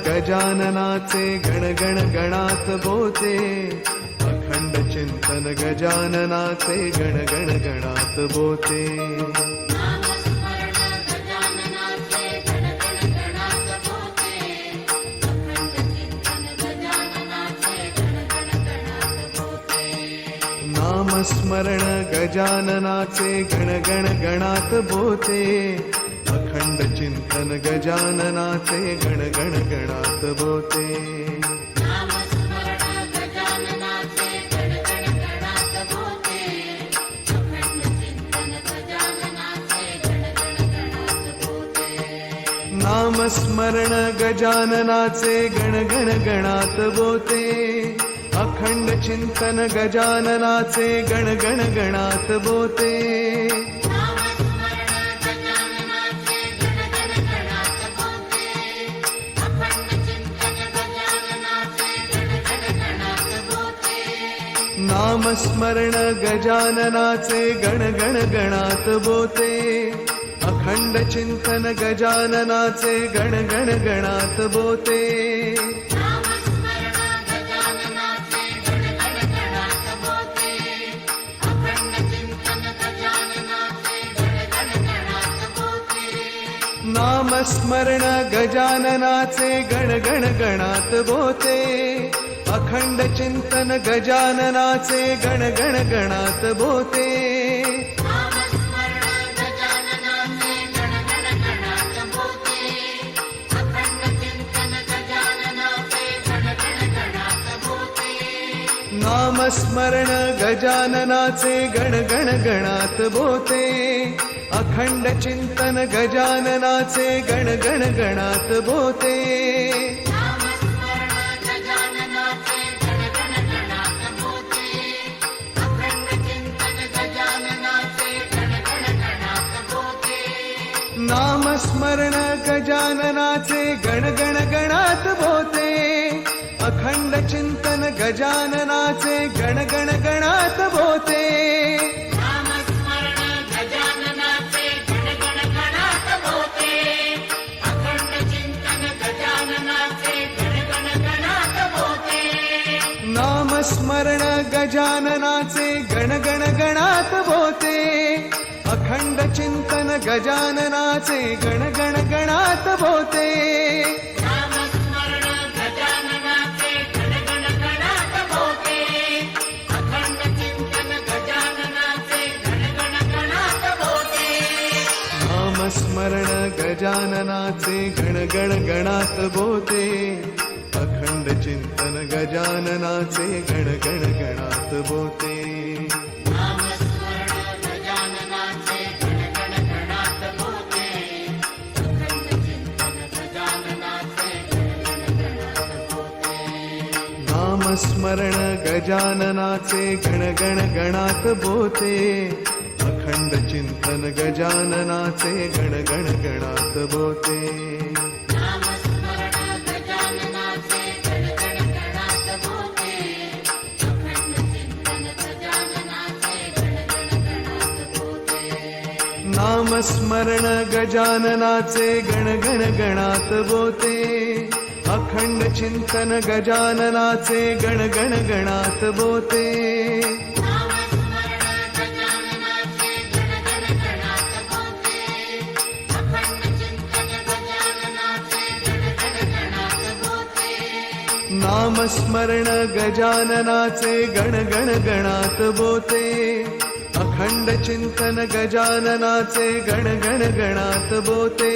गजाननाचे गण गण गणात बोते, अखंड चिंतन गजाननाचे गण गण गणात बोते। नामस्मरण गजाननाचे गण गण गणात बोते, अखंड चिंतन गजाननाचे गण गण गणात बोते। नामस्मरण गजाननाचे गण गण गणात बोते, अखंड चिंतन गजाननाचे गण गण गणात बोते। नामस्मरण गजाननाचे गण गण गणात बोते, अखंड चिंतन गजाननाचे गण गण गणात बोते। नामस्मरण गजाननाचे गण गण गणात बोते, अखंड चिंतन गजाननाचे गण गण गणात बोते। नामस्मरण गजाननाचे गण गण गणात बोते, अखंड चिंतन गजाननाचे गण गण गणात बोते। नामस्मरण गजाननाचे गण गण गणात बोते, अखंड चिंतन गजाननाचे गण गण गणात बोते। नामस्मरण गजाननाचे गण गण गणात बोते, अखंड चिंतन गजाननाचे गण गण गणात बोते। नामस्मरण गजाननाचे गण गण गणात बोते, अखंड चिंतन गजाननाचे गण गण गणात बोते। नामस्मरण गजाननाचे गण गण गणात बोते, अखंड चिंतन गजाननाचे गण गण गणात बोते। नामस्मरण गजाननाचे गण गण गणात बोते, अखंड चिंतन गजाननाचे गण गण गणात बोते। नामस्मरण गजाननाचे गण गण गणात बोते, अखंड चिंतन गजाननाचे गण गण गणात बोते।